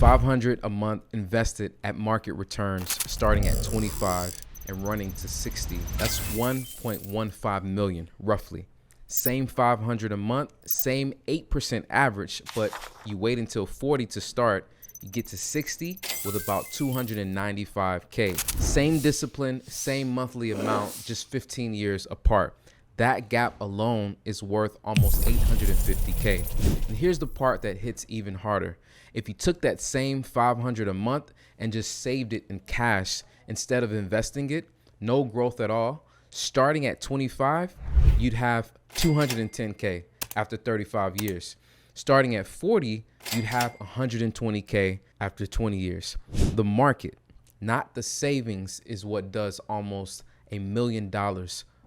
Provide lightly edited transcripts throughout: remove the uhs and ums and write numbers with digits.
$500 a month invested at market returns starting at 25 and running to 60. That's 1.15 million roughly. Same 500 a month, same 8% average, but you wait until 40 to start. You get to 60 with about 295K. Same discipline, same monthly amount, just 15 years apart. That gap alone is worth almost 850K. And here's the part that hits even harder. If you took that same 500 a month and just saved it in cash instead of investing it, no growth at all, starting at 25, you'd have 210K after 35 years. Starting at 40, you'd have 120K after 20 years. The market, not the savings, is what does almost $1 million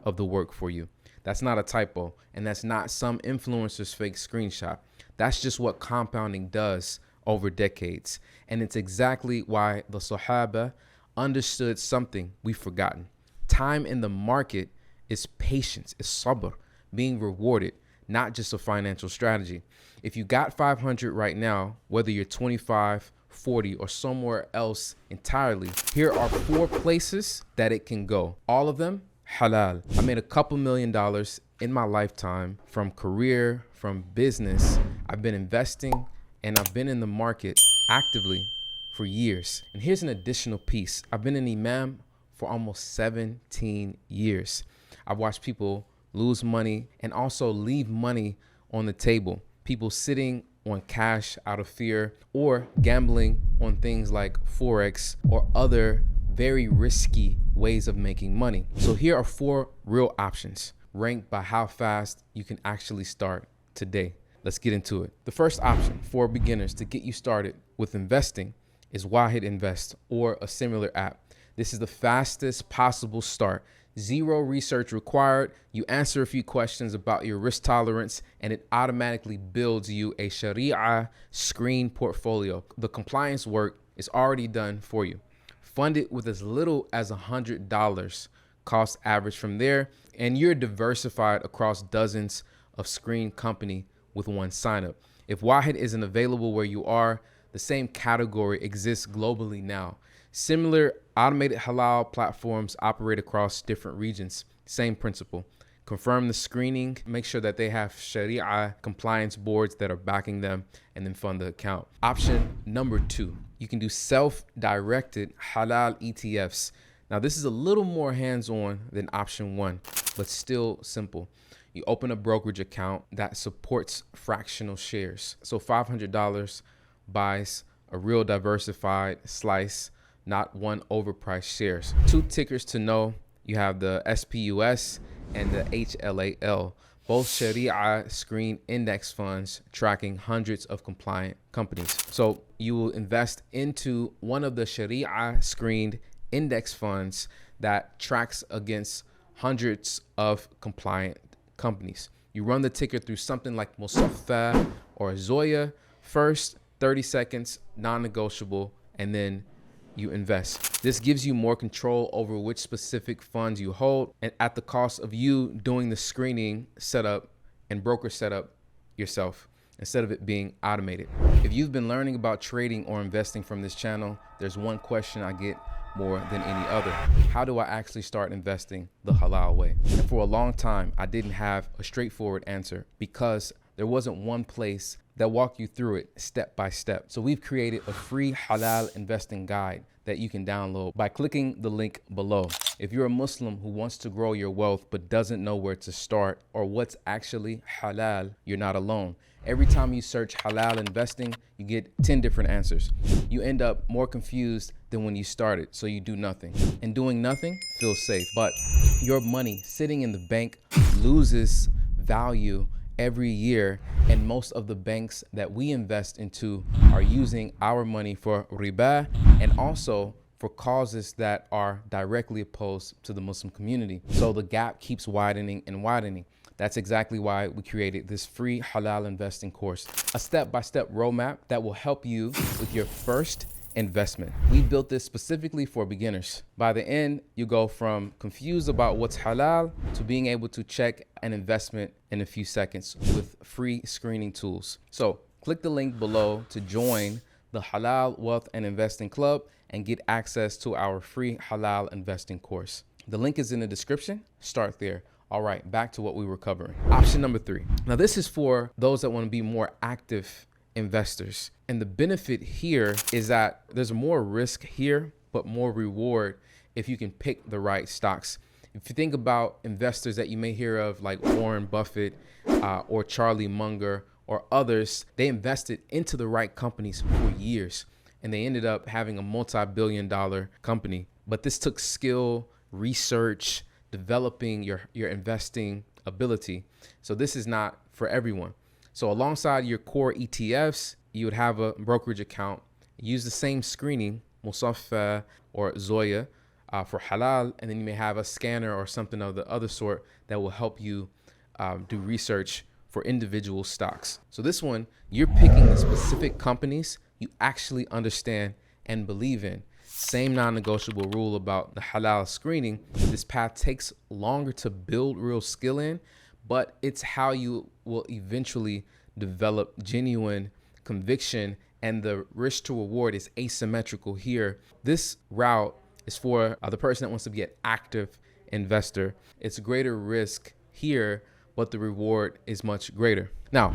of the work for you. That's not a typo, and that's not some influencer's fake screenshot. That's just what compounding does over decades. And it's exactly why the Sahaba understood something we've forgotten. Time in the market is patience, is sabr, being rewarded, not just a financial strategy. If you got 500 right now, whether you're 25, 40, or somewhere else entirely, here are 4 places that it can go. All of them halal. I made a couple $1 million in my lifetime from career, from business. I've been investing and I've been in the market actively for years. And here's an additional piece. I've been an imam for almost 17 years. I've watched people lose money and also leave money on the table. People sitting on cash out of fear or gambling on things like Forex or other very risky ways of making money. So here are 4 real options ranked by how fast you can actually start today. Let's get into it. The first option for beginners to get you started with investing is Wahid Invest or a similar app. This is the fastest possible start. 0 research required. You answer a few questions about your risk tolerance and it automatically builds you a Sharia screen portfolio. The compliance work is already done for you. Fund it with as little as $100 cost average from there, and you're diversified across dozens of screen company with one sign up. If Wahid isn't available where you are, the same category exists globally now. Similar automated halal platforms operate across different regions. Same principle. Confirm the screening, make sure that they have Sharia compliance boards that are backing them, and then fund the account. Option number 2, you can do self-directed halal ETFs. Now this is a little more hands-on than option 1, but still simple. You open a brokerage account that supports fractional shares. So $500 buys a real diversified slice, not one overpriced shares. 2 tickers to know. You have the SPUS and the HLAL, both Sharia screen index funds tracking hundreds of compliant companies. So you will invest into one of the Sharia screened index funds that tracks against hundreds of compliant companies. You run the ticker through something like Musaffa or Zoya first, 30 seconds, non-negotiable, and then you invest. This gives you more control over which specific funds you hold, and at the cost of you doing the screening setup and broker setup yourself instead of it being automated. If you've been learning about trading or investing from this channel, there's one question I get more than any other. How do I actually start investing the halal way? And for a long time, I didn't have a straightforward answer because there wasn't one place that walk you through it step by step. So we've created a free halal investing guide that you can download by clicking the link below. If you're a Muslim who wants to grow your wealth but doesn't know where to start or what's actually halal, you're not alone. Every time you search halal investing, you get 10 different answers. You end up more confused than when you started, so you do nothing. And doing nothing feels safe, but your money sitting in the bank loses value every year, and most of the banks that we invest into are using our money for riba and also for causes that are directly opposed to the Muslim community. So the gap keeps widening and widening. That's exactly why we created this free halal investing course, a step-by-step roadmap that will help you with your first investment. We built this specifically for beginners. By the end, you go from confused about what's halal to being able to check an investment in a few seconds with free screening tools. So click the link below to join the the Halal Wealth and Investing Club and get access to our free halal investing course. The link is in the description. Start there. All right, back to what we were covering. Option number 3. Now, this is for those that want to be more active investors. And the benefit here is that there's more risk here, but more reward if you can pick the right stocks. If you think about investors that you may hear of, like Warren Buffett or Charlie Munger or others, they invested into the right companies for years and they ended up having a multi-billion-dollar company. But this took skill, research, developing your investing ability. So this is not for everyone. So alongside your core ETFs, you would have a brokerage account, use the same screening, Musaffa or Zoya, for halal, and then you may have a scanner or something of the other sort that will help you do research for individual stocks. So this one, you're picking the specific companies you actually understand and believe in. Same non-negotiable rule about the halal screening. This path takes longer to build real skill in, but it's how you will eventually develop genuine conviction, and the risk to reward is asymmetrical here. This route is for the person that wants to be an active investor. It's greater risk here, but the reward is much greater. Now,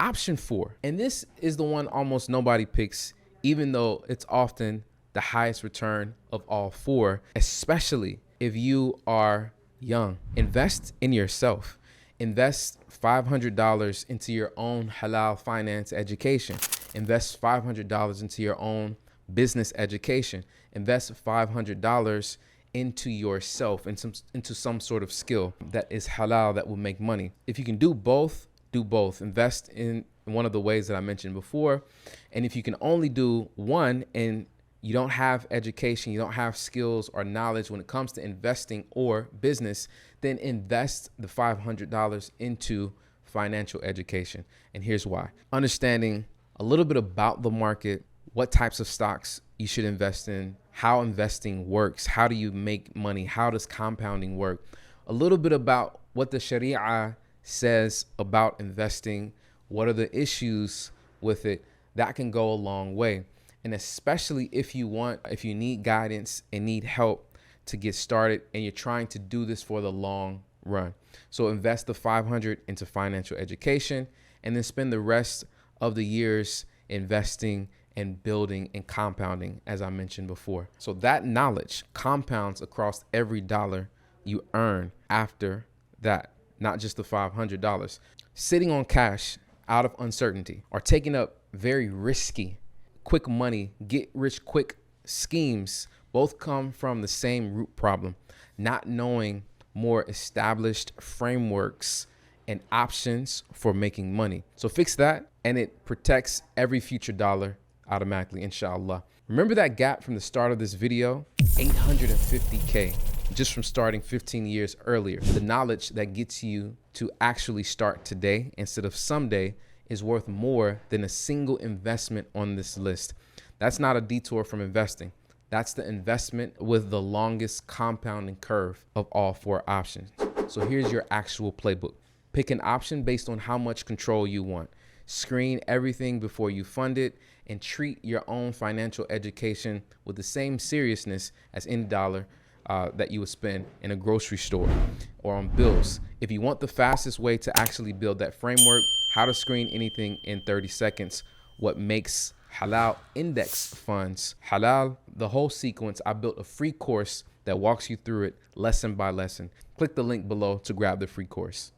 option 4, and this is the one almost nobody picks, even though it's often the highest return of all 4, especially if you are young. Invest in yourself. Invest $500 into your own halal finance education. Invest $500 into your own business education. Invest $500 into yourself, into some sort of skill that is halal that will make money. If you can do both, do both. Invest in one of the ways that I mentioned before. And if you can only do one and you don't have education, you don't have skills or knowledge when it comes to investing or business, then invest the $500 into financial education. And here's why. Understanding a little bit about the market, what types of stocks you should invest in, how investing works, how do you make money, how does compounding work, a little bit about what the Sharia says about investing, what are the issues with it, that can go a long way. And especially if you need guidance and need help to get started and you're trying to do this for the long run. So invest the $500 into financial education and then spend the rest of the years investing and building and compounding, as I mentioned before. So that knowledge compounds across every dollar you earn after that, not just the $500. Sitting on cash out of uncertainty or taking up very risky quick money, get rich quick schemes both come from the same root problem, not knowing more established frameworks and options for making money. So fix that and it protects every future dollar automatically, inshallah. Remember that gap from the start of this video? 850K just from starting 15 years earlier. The knowledge that gets you to actually start today instead of someday is worth more than a single investment on this list. That's not a detour from investing. That's the investment with the longest compounding curve of all 4 options. So here's your actual playbook. Pick an option based on how much control you want. Screen everything before you fund it and treat your own financial education with the same seriousness as any dollar that you would spend in a grocery store or on bills. If you want the fastest way to actually build that framework, how to screen anything in 30 seconds, what makes halal index funds halal, the whole sequence, I built a free course that walks you through it lesson by lesson. Click the link below to grab the free course.